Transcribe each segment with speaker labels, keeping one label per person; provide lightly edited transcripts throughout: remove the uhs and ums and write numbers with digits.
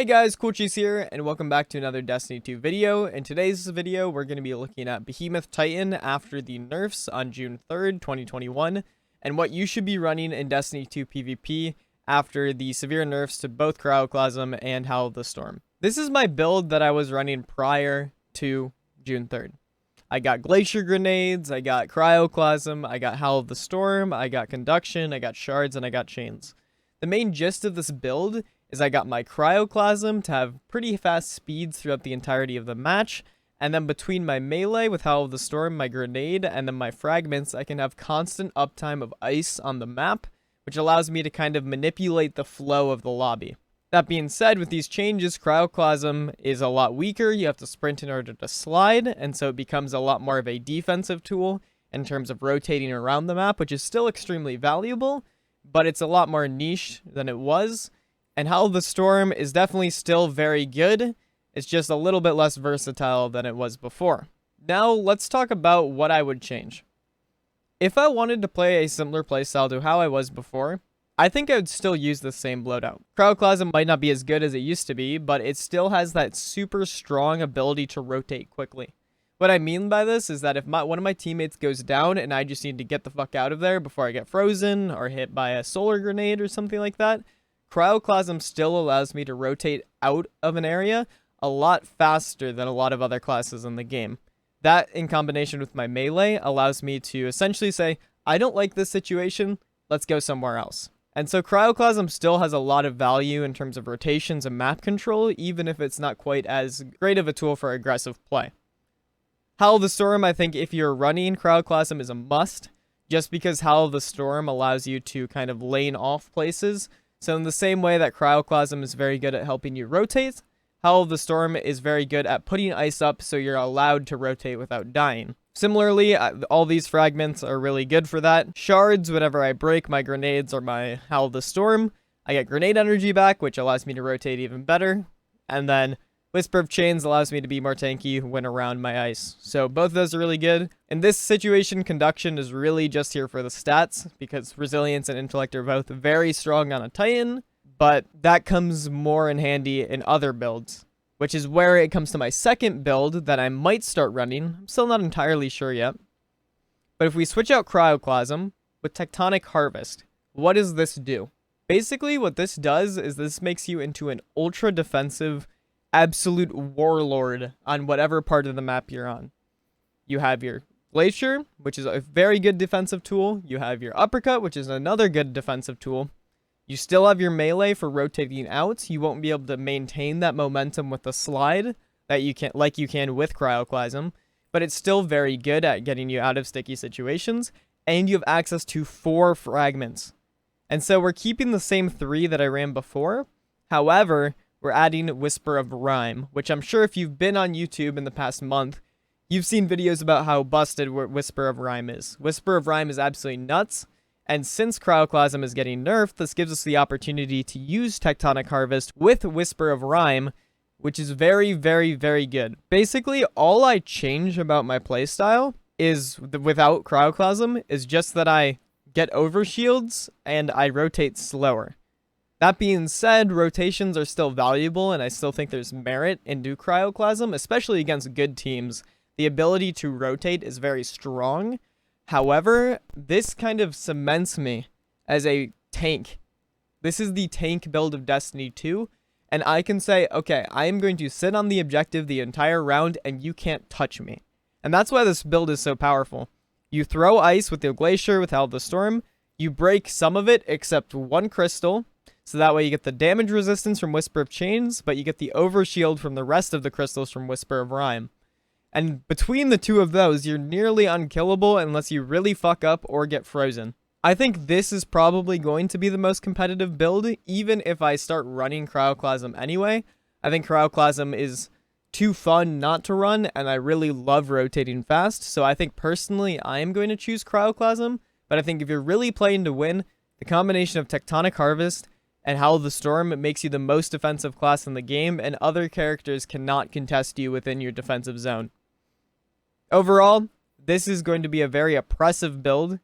Speaker 1: Hey guys, CoolCheese here, and welcome back to another Destiny 2 video. In today's video, we're going to be looking at Behemoth Titan after the nerfs on June 3rd, 2021, and what you should be running in Destiny 2 PvP after the severe nerfs to both Cryoclasm and Howl of the Storm. This is my build that I was running prior to June 3rd. I got Glacier Grenades, I got Cryoclasm, I got Howl of the Storm, I got Conduction, I got Shards, and I got Chains. The main gist of this build is I got my Cryoclasm to have pretty fast speeds throughout the entirety of the match, and then between my melee with Howl of the Storm, my grenade, and then my fragments, I can have constant uptime of ice on the map, which allows me to kind of manipulate the flow of the lobby. That being said, with these changes, Cryoclasm is a lot weaker. You have to sprint in order to slide, and so it becomes a lot more of a defensive tool in terms of rotating around the map, which is still extremely valuable, but it's a lot more niche than it was. And Howl of the Storm is definitely still very good. It's just a little bit less versatile than it was before. Now, let's talk about what I would change. If I wanted to play a similar playstyle to how I was before, I think I would still use the same loadout. Cryoclasm might not be as good as it used to be, but it still has that super strong ability to rotate quickly. What I mean by this is that if one of my teammates goes down and I just need to get the fuck out of there before I get frozen or hit by a solar grenade or something like that, Cryoclasm still allows me to rotate out of an area a lot faster than a lot of other classes in the game. That, in combination with my melee, allows me to essentially say, I don't like this situation, let's go somewhere else. And so Cryoclasm still has a lot of value in terms of rotations and map control, even if it's not quite as great of a tool for aggressive play. Howl of the Storm, I think if you're running Cryoclasm, is a must, just because Howl of the Storm allows you to kind of lane off places. So in the same way that Cryoclasm is very good at helping you rotate, Howl of the Storm is very good at putting ice up so you're allowed to rotate without dying. Similarly, all these fragments are really good for that. Shards, whenever I break my grenades or my Howl of the Storm, I get grenade energy back, which allows me to rotate even better. And then Whisper of Chains allows me to be more tanky when around my ice. So both of those are really good. In this situation, Conduction is really just here for the stats, because Resilience and Intellect are both very strong on a Titan, but that comes more in handy in other builds, which is where it comes to my second build that I might start running. I'm still not entirely sure yet. But if we switch out Cryoclasm with Tectonic Harvest, what does this do? Basically, what this does is this makes you into an ultra defensive absolute warlord on whatever part of the map you're on. You have your Glacier, which is a very good defensive tool. You have your Uppercut, which is another good defensive tool. You still have your melee for rotating out. You won't be able to maintain that momentum with the slide that you can, like you can with Cryoclasm, but it's still very good at getting you out of sticky situations, and you have access to 4 fragments. And so we're keeping the same 3 that I ran before. However, we're adding Whisper of Rhyme, which I'm sure if you've been on YouTube in the past month, you've seen videos about how busted Whisper of Rhyme is. Whisper of Rhyme is absolutely nuts, and since Cryoclasm is getting nerfed, this gives us the opportunity to use Tectonic Harvest with Whisper of Rhyme, which is very, very, very good. Basically, all I change about my playstyle is, without Cryoclasm, is just that I get overshields and I rotate slower. That being said, rotations are still valuable, and I still think there's merit in Cryoclasm, especially against good teams. The ability to rotate is very strong. However, this kind of cements me as a tank. This is the tank build of Destiny 2, and I can say, okay, I am going to sit on the objective the entire round, and you can't touch me. And that's why this build is so powerful. You throw ice with the Glacier, with Howl of the Storm. You break some of it, except 1 crystal. So that way you get the damage resistance from Whisper of Chains, but you get the overshield from the rest of the crystals from Whisper of Rhyme. And between the 2 of those, you're nearly unkillable unless you really fuck up or get frozen. I think this is probably going to be the most competitive build, even if I start running Cryoclasm anyway. I think Cryoclasm is too fun not to run, and I really love rotating fast, so I think personally I am going to choose Cryoclasm, but I think if you're really playing to win, the combination of Tectonic Harvest and Howl of the Storm makes you the most defensive class in the game, and other characters cannot contest you within your defensive zone. Overall, this is going to be a very oppressive build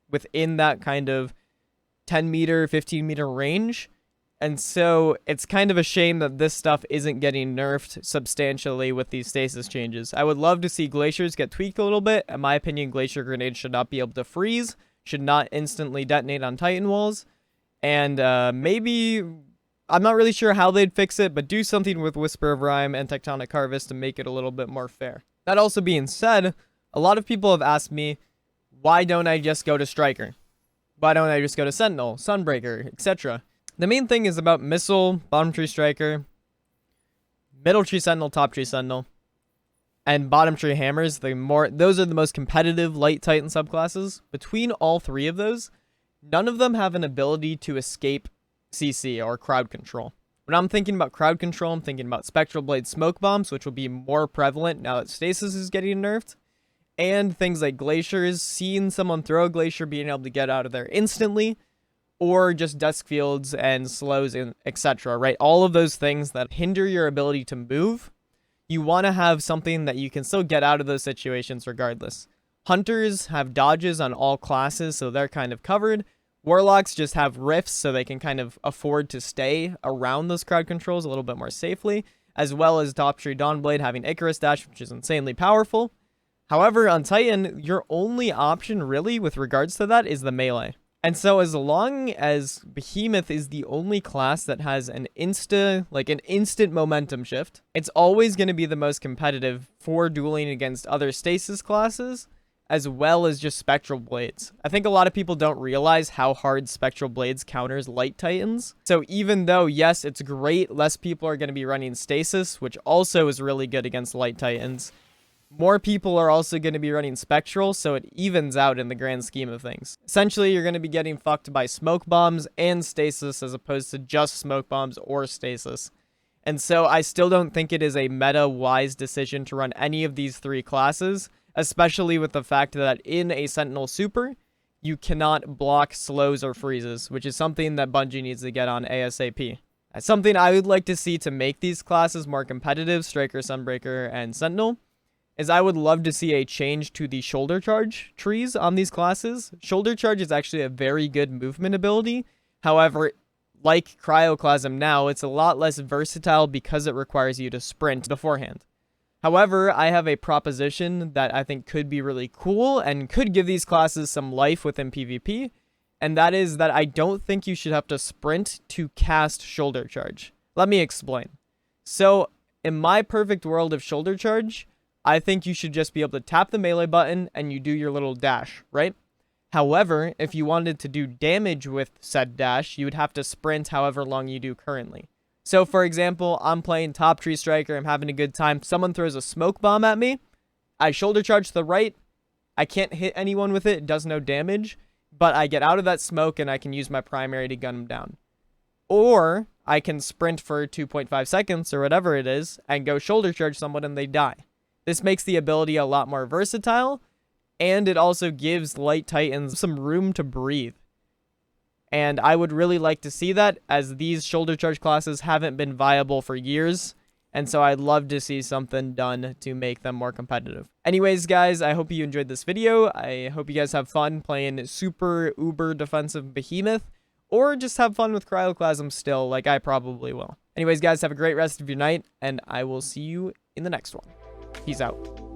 Speaker 1: within that kind of 10 meter, 15 meter range, And so it's kind of a shame that this stuff isn't getting nerfed substantially with these stasis changes. I would love to see glaciers get tweaked a little bit. In my opinion, glacier grenades should not be able to freeze, should not instantly detonate on Titan walls. And maybe, I'm not really sure how they'd fix it, but do something with Whisper of Rime and Tectonic Harvest to make it a little bit more fair. That also being said, a lot of people have asked me, why don't I just go to Striker? Why don't I just go to Sentinel, Sunbreaker, etc.? The main thing is about Missile, Bottom Tree Striker, Middle Tree Sentinel, Top Tree Sentinel, and Bottom Tree Hammers. Those are the most competitive Light Titan subclasses. Between all three of those, none of them have an ability to escape CC or crowd control. When I'm thinking about crowd control, I'm thinking about Spectral Blade Smoke Bombs, which will be more prevalent now that Stasis is getting nerfed. And things like Glaciers, seeing someone throw a Glacier, being able to get out of there instantly. Or just Dusk Fields and slows, and etc., right? All of those things that hinder your ability to move. You want to have something that you can still get out of those situations regardless. Hunters have dodges on all classes, so they're kind of covered. Warlocks just have rifts, so they can kind of afford to stay around those crowd controls a little bit more safely. As well as Top Tree Dawnblade having Icarus Dash, which is insanely powerful. However, on Titan, your only option really with regards to that is the melee. And so as long as Behemoth is the only class that has an instant momentum shift, it's always going to be the most competitive for dueling against other stasis classes, as well as just Spectral Blades. I think a lot of people don't realize how hard Spectral Blades counters Light Titans. So even though, yes, it's great, less people are going to be running Stasis, which also is really good against Light Titans, more people are also going to be running Spectral, so it evens out in the grand scheme of things. Essentially, you're going to be getting fucked by Smoke Bombs and Stasis as opposed to just Smoke Bombs or Stasis. And so I still don't think it is a meta-wise decision to run any of these three classes, especially with the fact that in a Sentinel Super, you cannot block slows or freezes, which is something that Bungie needs to get on ASAP. Something I would like to see to make these classes more competitive, Striker, Sunbreaker, and Sentinel, is I would love to see a change to the shoulder charge trees on these classes. Shoulder charge is actually a very good movement ability. However, like Cryoclasm now, it's a lot less versatile because it requires you to sprint beforehand. However, I have a proposition that I think could be really cool and could give these classes some life within PvP, and that is that I don't think you should have to sprint to cast shoulder charge. Let me explain. So, in my perfect world of shoulder charge, I think you should just be able to tap the melee button and you do your little dash, right? However, if you wanted to do damage with said dash, you would have to sprint however long you do currently. So, for example, I'm playing Top Tree Striker, I'm having a good time, someone throws a smoke bomb at me, I shoulder charge to the right, I can't hit anyone with it, it does no damage, but I get out of that smoke and I can use my primary to gun them down. Or, I can sprint for 2.5 seconds or whatever it is, and go shoulder charge someone and they die. This makes the ability a lot more versatile, and it also gives Light Titans some room to breathe. And I would really like to see that, as these shoulder charge classes haven't been viable for years, and so I'd love to see something done to make them more competitive. Anyways, guys, I hope you enjoyed this video. I hope you guys have fun playing super uber defensive Behemoth, or just have fun with Cryoclasm still, like I probably will. Anyways, guys, have a great rest of your night, and I will see you in the next one. Peace out.